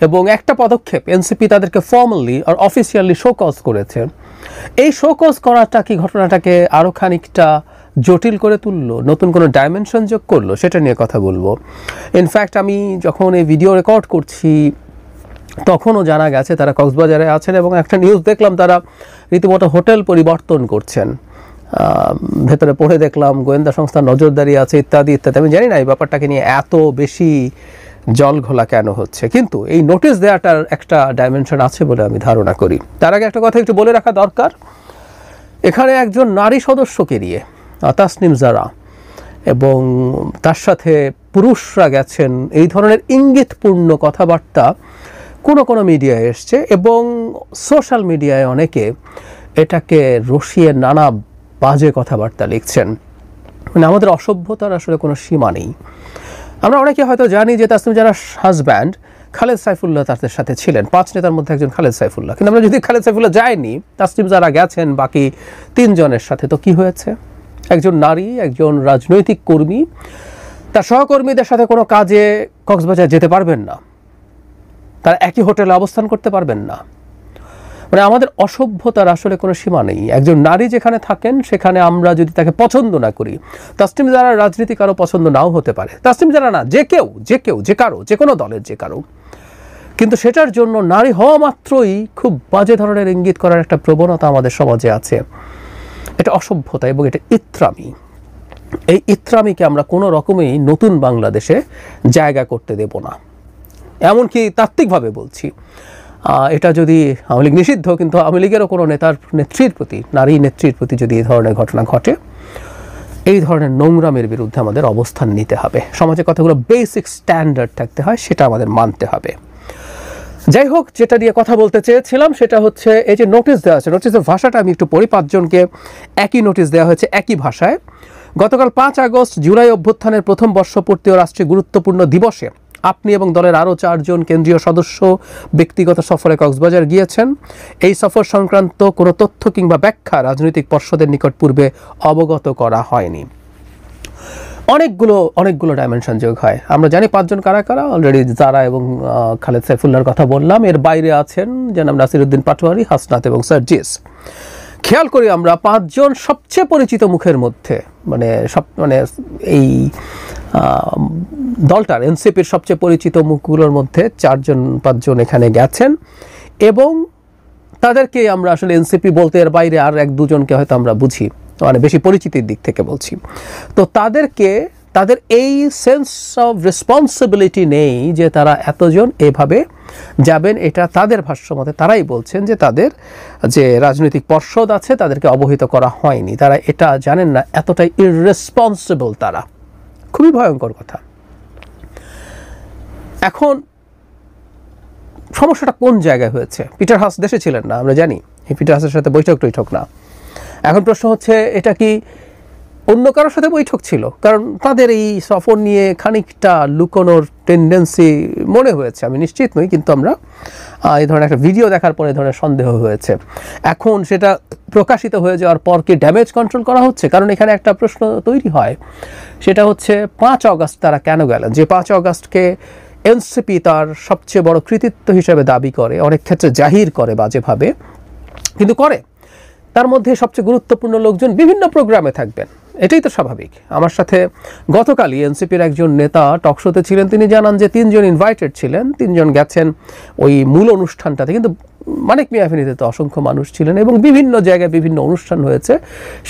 এবং একটা পদক্ষেপ এনসিপি তাদেরকে ফর্মালি আর অফিসিয়ালি শোকজ করেছে। এই শোকজ করাটা কি ঘটনাটাকে আরও খানিকটা জটিল করে তুললো, নতুন কোনো ডাইমেনশন যোগ করলো, সেটা নিয়ে কথা বলবো। ইনফ্যাক্ট আমি যখন এই ভিডিও রেকর্ড করছি তখনও জানা গেছে তারা কক্সবাজারে আছেন এবং একটা নিউজ দেখলাম তারা রীতিমতো হোটেল পরিবর্তন করছেন। ভেতরে পড়ে দেখলাম গোয়েন্দা সংস্থার নজরদারি আছে ইত্যাদি ইত্যাদি। আমি জানি না এই ব্যাপারটাকে নিয়ে এত বেশি জল ঘোলা কেন হচ্ছে, কিন্তু এই নোটিশ দেওয়াটার একটা ডাইমেনশন আছে বলে আমি ধারণা করি। তার আগে একটা কথা একটু বলে রাখা দরকার, এখানে একজন নারী সদস্যকে নিয়ে তাসনিম জারা এবং তার সাথে পুরুষরা গেছেন, এই ধরনের ইঙ্গিতপূর্ণ কথাবার্তা কোনো মিডিয়ায় এসছে এবং সোশ্যাল মিডিয়ায় অনেকে এটাকে রসিয়ে নানা বাজে কথাবার্তা লিখছেন। মানে আমাদের অসভ্যতার আসলে কোনো সীমা নেই। আমরা অনেকে হয়তো জানি যে তাসনিম জারার হাজব্যান্ড খালেদ সাইফুল্লাহ তাদের সাথে ছিলেন, 5 নেতার মধ্যে একজন খালেদ সাইফুল্লাহ। কিন্তু আমরা যদি খালেদ সাইফুল্লাহ যায়নি, তাসনিম জারা গেছেন বাকি 3 জনের সাথে, তো কি হয়েছে? একজন নারী, একজন রাজনৈতিক কর্মী তার সহকর্মীদের সাথে কোনো কাজে কক্সবাজার যেতে পারবেন না, তারা একই হোটেলে অবস্থান করতে পারবেন না। মানে আমাদের অসভ্যতার আসলে কোনো সীমা নেই। একজন নারী যেখানে থাকেন সেখানে আমরা যদি তাকে পছন্দ না করি, তাসনিম জারার রাজনীতি কারো পছন্দ নাও হতে পারে, তাসনিম জারা না, যে কেউ যে কারো, যে কোনো দলের যে কারো, কিন্তু সেটার জন্য নারী হওয়া মাত্রই খুব বাজে ধরনের ইঙ্গিত করার একটা প্রবণতা আমাদের সমাজে আছে। এটা অসভ্যতা এবং এটা ইত্রামি। এই ইত্রামিকে আমরা কোনো রকমেই নতুন বাংলাদেশে জায়গা করতে দেব না। এমনকি তাত্ত্বিকভাবে বলছি, এটা যদি আওয়ামী লীগ নিষিদ্ধ, কিন্তু আওয়ামী লীগেরও কোনো নেত্রীর প্রতি, নারী নেত্রীর প্রতি যদি এই ধরনের ঘটনা ঘটে, এই ধরনের নোংরামের বিরুদ্ধে আমাদের অবস্থান নিতে হবে। সমাজে কতগুলো বেসিক স্ট্যান্ডার্ড থাকতে হয়, সেটা আমাদের মানতে হবে। যাই হোক, যেটা নিয়ে কথা বলতে চেয়েছিলাম সেটা হচ্ছে এই যে নোটিশ দেওয়া আছে, নোটিশের ভাষাটা আমি একটু পড়ি। 5 জনকে একই নোটিশ দেওয়া হয়েছে একই ভাষায়। গতকাল 5 আগস্ট জুলাই অভ্যুত্থানের প্রথম বর্ষপূর্তি ও রাষ্ট্রীয় গুরুত্বপূর্ণ দিবসে আপনি এবং দলের আরও 4 জন কেন্দ্রীয় সদস্য ব্যক্তিগত সফরে কক্সবাজার গিয়েছেন। এই সফর সংক্রান্ত কোনো তথ্য কিংবা ব্যাখ্যা রাজনৈতিক পর্ষদের নিকট পূর্বে অবগত করা হয়নি। অনেকগুলো ডাইমেনশন যোগ হয়। আমরা জানি 5 জন কারা কারা, অলরেডি জারা এবং খালেদ সাইফুল্লাহর কথা বললাম। এর বাইরে আছেন জনাব নাসিরউদ্দিন পাটোয়ারি, হাসনাত এবং সার্জিস। খেয়াল করি আমরা 5 জন সবচেয়ে পরিচিত মুখের মধ্যে, মানে এই দলটার এনসিপির সবচেয়ে পরিচিত মুখগুলোর মধ্যে 5 জন এখানে গেছেন এবং তাদেরকে আমরা আসলে এনসিপি বলতে এর বাইরে আর 1-2 জনকে হয়তো আমরা বুঝি, মানে বেশি পরিচিতির দিক থেকে বলছি। তো তাদের এই সেন্স অফ রেসপন্সিবিলিটি নেই যে তারা এতজন এভাবে যাবেন। এটা তাদের ভাষ্যমতে তারাই বলছেন যে তাদের যে রাজনৈতিক পর্ষদ আছে তাদেরকে অবহিত করা হয়নি, তারা এটা জানেন না, এতটাই ইররেসপন্সিবল তারা। খুবই ভয়ঙ্কর কথা। এখন সমস্যাটা কোন জায়গায় হয়েছে? পিটার হাস দেশে ছিলেন না, আমরা জানি। এই পিটার হাসের সাথে বৈঠক না। এখন প্রশ্ন হচ্ছে, এটা কি অন্য কারোর সাথে বৈঠক ছিল? কারণ তাদের এই সফর নিয়ে খানিকটা লুকোনোর টেন্ডেন্সি মনে হয়েছে, আমি নিশ্চিত নই, কিন্তু আমরা এই ধরনের একটা ভিডিও দেখার পরে এই ধরনের সন্দেহ হয়েছে। এখন সেটা প্রকাশিত হয়ে যাওয়ার পর কি ড্যামেজ কন্ট্রোল করা হচ্ছে? কারণ এখানে একটা প্রশ্ন তৈরি হয়, সেটা হচ্ছে 5 আগস্ট তারা কেন গেলেন? যে 5 আগস্টকে এনসিপি তার সবচেয়ে বড় কৃতিত্ব হিসেবে দাবি করে, অনেক ক্ষেত্রে জাহির করে বাজেভাবে, কিন্তু করে। তার মধ্যে সবচেয়ে গুরুত্বপূর্ণ লোকজন বিভিন্ন প্রোগ্রামে থাকবেন, এটাই তো স্বাভাবিক। আমার সাথে গতকালই এনসিপির একজন নেতা টকশোতে ছিলেন, তিনি জানান যে 3 জন ইনভাইটেড ছিলেন, 3 জন গেছেন ওই মূল অনুষ্ঠানটাতে, কিন্তু মানিক মিয়া এভিনিউতে তো অসংখ্য মানুষ ছিলেন এবং বিভিন্ন জায়গায় বিভিন্ন অনুষ্ঠান হয়েছে,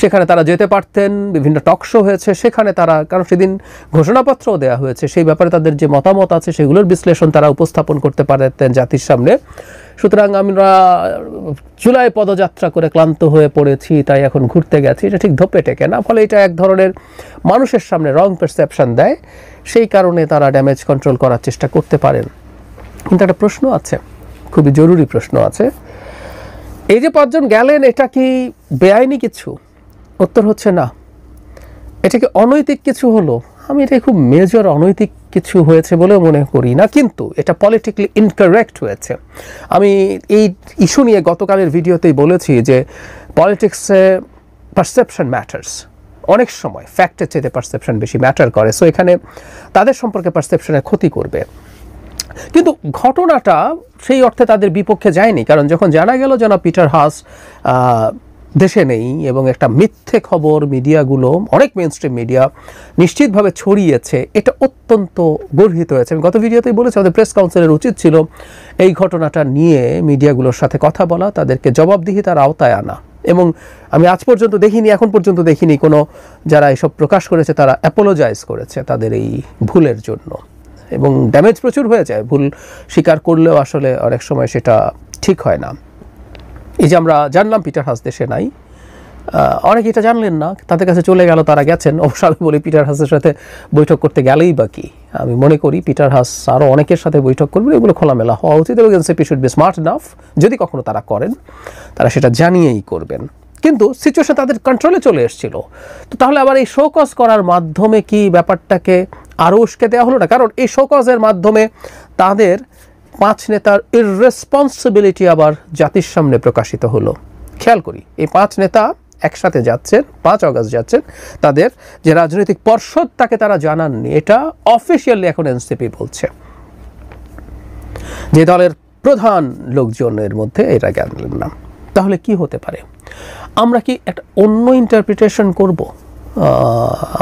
সেখানে তারা যেতে পারতেন। বিভিন্ন টকশো হয়েছে, সেখানে তারা, কারণ সেদিন ঘোষণাপত্রও দেওয়া হয়েছে, সেই ব্যাপারে তাদের যে মতামত আছে সেগুলোর বিশ্লেষণ তারা উপস্থাপন করতে পারতেন জাতির সামনে। সুতরাং আমরা জুলাই পদযাত্রা করে ক্লান্ত হয়ে পড়েছি, তাই এখন ঘুরতে গেছি, এটা ঠিক ধোপে টেকে না। ফলে এটা এক ধরনের মানুষের সামনে রং পারসেপশন দেয়, সেই কারণে তারা ড্যামেজ কন্ট্রোল করার চেষ্টা করতে পারেন। কিন্তু একটা প্রশ্ন আছে, খুবই জরুরি প্রশ্ন আছে, এই যে 5 জন গেলেন, এটা কি বেআইনি কিছু? উত্তর হচ্ছে না। এটা কি অনৈতিক কিছু হলো? আমি এটা খুব মেজর অনৈতিক কিছু হয়েছে বলেও মনে করি না, কিন্তু এটা পলিটিক্যালি ইনকারেক্ট হয়েছে। আমি এই ইস্যু নিয়ে গতকালের ভিডিওতেই বলেছি যে পলিটিক্সে পারসেপশন ম্যাটার্স। অনেক সময় ফ্যাক্টের চেয়ে পারসেপশন বেশি ম্যাটার করে। সো এখানে তাদের সম্পর্কে পারসেপশনের ক্ষতি করবে। কিন্তু ঘটনাটা সেই অর্থে তাদের বিপক্ষে যায়নি, কারণ যখন জানা গেল জনাব পিটার হাস দেশে নেই এবং একটা মিথ্যে খবর মিডিয়াগুলো, অনেক মেইনস্ট্রিম মিডিয়া নিশ্চিতভাবে ছড়িয়েছে, এটা অত্যন্ত গর্হিত হয়েছে। আমি গত ভিডিওতেই বলেছি আমাদের প্রেস কাউন্সিলের উচিত ছিল এই ঘটনাটা নিয়ে মিডিয়াগুলোর সাথে কথা বলা, তাদেরকে জবাবদিহিতার আওতায় আনা। এবং আমি আজ পর্যন্ত দেখিনি, এখন পর্যন্ত দেখিনি কোনো যারা এসব প্রকাশ করেছে তারা অ্যাপোলোজাইজ করেছে তাদের এই ভুলের জন্য। এবং ড্যামেজ প্রচুর হয়ে যায়, ভুল স্বীকার করলেও আসলে অনেক সময় সেটা ঠিক হয় না। এই যে আমরা জানলাম পিটার হাস দেশে নাই, অনেকে এটা জানলেন না, তাদের কাছে চলে গেল, তারা গেছেন। অবশ্য আমি বলি পিটার হাসের সাথে বৈঠক করতে গেলেই বা কি, আমি মনে করি পিটার হাস আরও অনেকের সাথে বৈঠক করবেন, এগুলো খোলামেলা হওয়া উচিত এবং NCP should be smart enough, যদি কখনো তারা করেন তারা সেটা জানিয়েই করবেন। কিন্তু সিচুয়েশন তাদের কন্ট্রোলে চলে এসেছিল, তো তাহলে আবার এই শোকজ করার মাধ্যমে কি ব্যাপারটাকে আরও উস্কে দেওয়া হলো না? কারণ এই শোকজের মাধ্যমে তাদের 5 নেতার ইররেসপন্সিবিলিটি আবার জাতির সামনে প্রকাশিত হলো। খেয়াল করি, এই 5 নেতা একসাথে যাচ্ছেন, 5 অগাস্ট যাচ্ছেন, তাদের যে রাজনৈতিক পর্ষদ তাকে তারা জানাননি, এটা অফিসিয়ালি এখন এনসিপি বলছে। যে দলের প্রধান লোকজনের মধ্যে এরা জানলেন না, তাহলে কি হতে পারে? আমরা কি একটা অন্য ইন্টারপ্রিটেশন করব?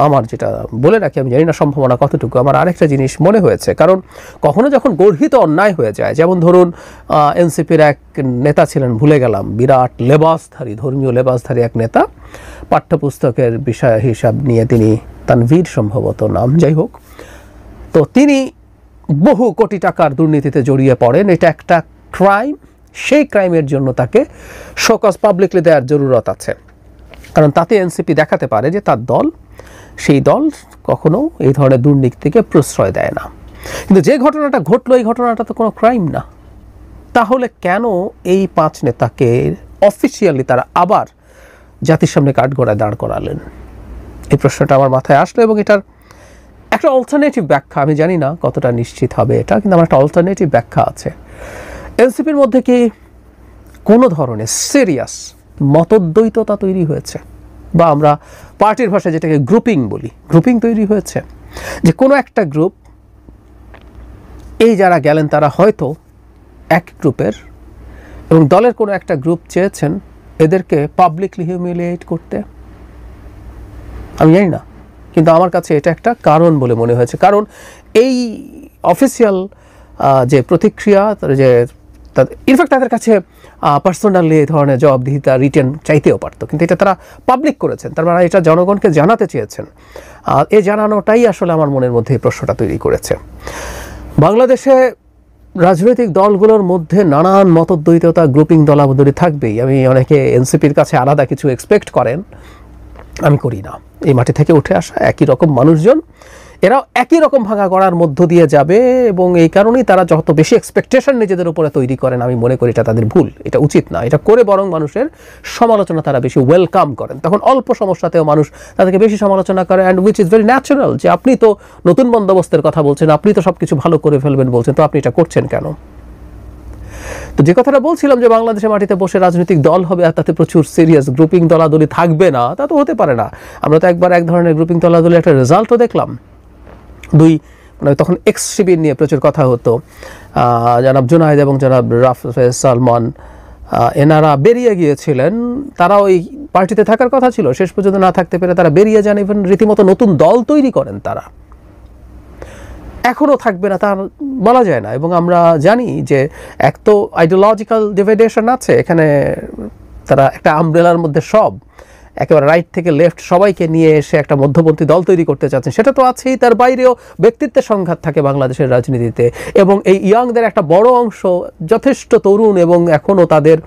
আমার যেটা বলে রাখি, আমি জানি না সম্ভাবনা কতটুকু, আমার আরেকটা জিনিস মনে হয়েছে, কারণ কখনো যখন গর্হিত অন্যায় হয়ে যায়, যেমন ধরুন এনসিপির এক নেতা ছিলেন, ভুলে গেলাম, বিরাট লেবাসধারী, ধর্মীয় লেবাসধারী এক নেতা, পাঠ্যপুস্তকের বিষয় হিসাব নিয়ে তিনি, তানভীর সম্ভবত নাম, যাই হোক, তো তিনি বহু কোটি টাকার দুর্নীতিতে জড়িয়ে পড়েন, এটা একটা ক্রাইম, সেই ক্রাইমের জন্য তাকে শোকজ পাবলিকলি দেওয়ার জরুরত আছে, কারণ তাতে এনসিপি দেখাতে পারে যে তার দল, সেই দল কখনো এই ধরনের দুর্নীতিকে প্রশ্রয় দেয় না। কিন্তু যে ঘটনাটা ঘটলো, এই ঘটনাটা তো কোনো ক্রাইম না, তাহলে কেন এই 5 নেতাকে অফিসিয়ালি তারা আবার জাতির সামনে কাঠগড়ায় দাঁড় করালেন? এই প্রশ্নটা আমার মাথায় আসলো এবং এটার একটা অল্টারনেটিভ ব্যাখ্যা, আমি জানি না কতটা নিশ্চিত হবে এটা, কিন্তু আমার একটা অল্টারনেটিভ ব্যাখ্যা আছে। এনসিপির মধ্যে কি কোনো ধরনের সিরিয়াস মতদ্বৈততা তৈরি হয়েছে, বা আমরা পার্টির ভাষায় যেটাকে গ্রুপিং বলি, গ্রুপিং তৈরি হয়েছে, যে কোনো একটা গ্রুপ, এই যারা গেলেন তারা হয়তো এক গ্রুপের, এবং দলের কোনো একটা গ্রুপ চেয়েছেন এদেরকে পাবলিকলি হিউমিলিয়েট করতে? আমি জানি না, কিন্তু আমার কাছে এটা একটা কারণ বলে মনে হয়েছে। কারণ এই অফিসিয়াল যে প্রতিক্রিয়া, যে ইনফ্যাক্ট তাদের কাছে পার্সোনালি এই ধরনের জবাবদিহিতা রিটেন চাইতেও পারতো, কিন্তু এটা তারা পাবলিক করেছেন, তার মানে এটা জনগণকে জানাতে চেয়েছেন। এই জানানোটাই আসলে আমার মনের মধ্যে এই প্রশ্নটা তৈরি করেছে। বাংলাদেশে রাজনৈতিক দলগুলোর মধ্যে নানান মতদ্বৈততা, গ্রুপিং, দলাবদলি থাকবেই। আমি অনেকে এনসিপির কাছে আলাদা কিছু এক্সপেক্ট করেন, আমি করি না। এই মাটি থেকে উঠে আসা একই রকম মানুষজন, এরাও একই রকম ভাঙা গড়ার মধ্য দিয়ে যাবে, এবং এই কারণেই তারা যত বেশি এক্সপেকটেশন নিজেদের উপরে তৈরি করেন, আমি মনে করি এটা তাদের ভুল, এটা উচিত না। এটা করে বরং মানুষের সমালোচনা তারা বেশি ওয়েলকাম করেন, তখন অল্প সমস্যাতেও মানুষ তাদেরকে বেশি সমালোচনা করে, and which is very natural. যে আপনি তো নতুন বন্দোবস্তের কথা বলছেন, আপনি তো সব কিছু ভালো করে ফেলবেন বলছেন, তো আপনি এটা করছেন কেন? তো যে কথাটা বলছিলাম যে বাংলাদেশের মাটিতে বসে রাজনৈতিক দল হবে আর তাতে প্রচুর সিরিয়াস গ্রুপিং দলাদলি থাকবে না, তা তো হতে পারে না। আমরা তো একবার এক ধরনের গ্রুপিং দলাদলি একটা রেজাল্টও দেখলাম। মানে তখন এক্স শিবির নিয়ে প্রচুর কথা হতো, জনাব জুনায়েদ এবং জনাব রাফেজ সালমান, এনারা বেরিয়ে গিয়েছিলেন, তারা ওই পার্টিতে থাকার কথা ছিল, শেষ পর্যন্ত না থাকতে পেরে তারা বেরিয়ে যান, ইভেন রীতিমতো নতুন দল তৈরি করেন। তারা এখনও থাকবে না তার বলা যায় না, এবং আমরা জানি যে এক তো আইডিওলজিক্যাল ডিভাইডেশন আছে এখানে, তারা একটা আমব্রেলার মধ্যে সব একেবারে রাইট থেকে লেফট সবাইকে নিয়ে এসে একটা মধ্যপন্থী দল তৈরি করতে চাচ্ছেন, সেটা তো আছেই। তার বাইরেও ব্যক্তিত্বের সংঘাত থাকে বাংলাদেশের রাজনীতিতে, এবং এই ইয়াংদের একটা বড় অংশ যথেষ্ট তরুণ, এবং এখনও তাদের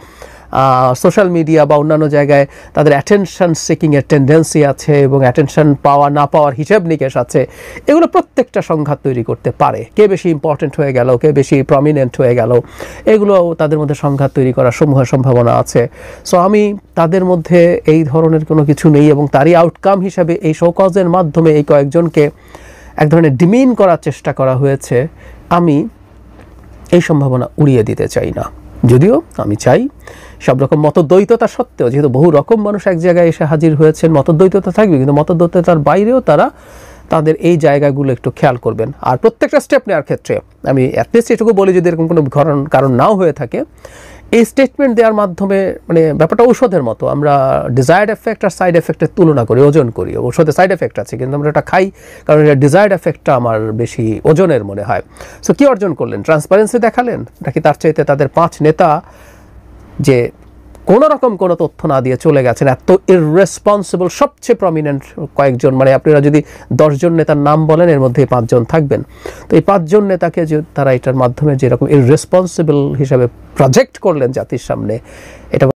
সোশ্যাল মিডিয়া বা অন্যান্য জায়গায় তাদের অ্যাটেনশন সিকিংয়ের টেন্ডেন্সি আছে, এবং অ্যাটেনশন পাওয়া না পাওয়ার হিসেব নিকেশ আছে। এগুলো প্রত্যেকটা সংঘাত তৈরি করতে পারে, কে বেশি ইম্পর্টেন্ট হয়ে গেল, কে বেশি প্রমিনেন্ট হয়ে গেল, এগুলো তাদের মধ্যে সংঘাত তৈরি করার সমূহ সম্ভাবনা আছে। সো আমি তাদের মধ্যে এই ধরনের কোনো কিছু নেই, এবং তারই আউটকাম হিসাবে এই শোকজের মাধ্যমে এই কয়েকজনকে এক ধরনের ডিমিন করার চেষ্টা করা হয়েছে। আমি এই সম্ভাবনা উড়িয়ে দিতে চাই না, যদিও আমি চাই সব রকম মতদ্বৈততা সত্ত্বেও, যেহেতু বহু রকম মানুষ এক জায়গায় এসে হাজির হয়েছেন, মতদ্বৈততা থাকবে, কিন্তু মতদ্বৈততার বাইরেও তারা তাদের এই জায়গাগুলো একটু খেয়াল করবেন। আর প্রত্যেকটা স্টেপ নেওয়ার ক্ষেত্রে আমি অ্যাটলিস্ট এটুকু বলি, যদি এরকম কোনো কারণ নাও হয়ে থাকে, এই স্টেটমেন্ট দেওয়ার মাধ্যমে মানে ব্যাপারটা ঔষধের মতো, আমরা ডিজায়ার্ড এফেক্ট আর সাইড এফেক্টের তুলনা করি, ওজন করি। ওষুধে সাইড এফেক্ট আছে, কিন্তু আমরা এটা খাই কারণ এটা ডিজায়ার্ড এফেক্টটা আমার বেশি ওজনের মনে হয়। সো কী অর্জন করলেন? ট্রান্সপারেন্সি দেখালেন, নাকি তার চাইতে তাদের 5 নেতা যে কোনো রকম কোনো তথ্য না দিয়ে চলে গেছেন, এত ইররেসপন্সিবল, সবচেয়ে প্রমিনেন্ট কয়েকজন, মানে আপনারা যদি 10 জন নেতার নাম বলেন এর মধ্যে 5 জন থাকবেন, তো এই 5 জন নেতাকে যে তারা এটার মাধ্যমে যেরকম ইররেসপন্সিবল হিসাবে প্রজেক্ট করলেন জাতির সামনে,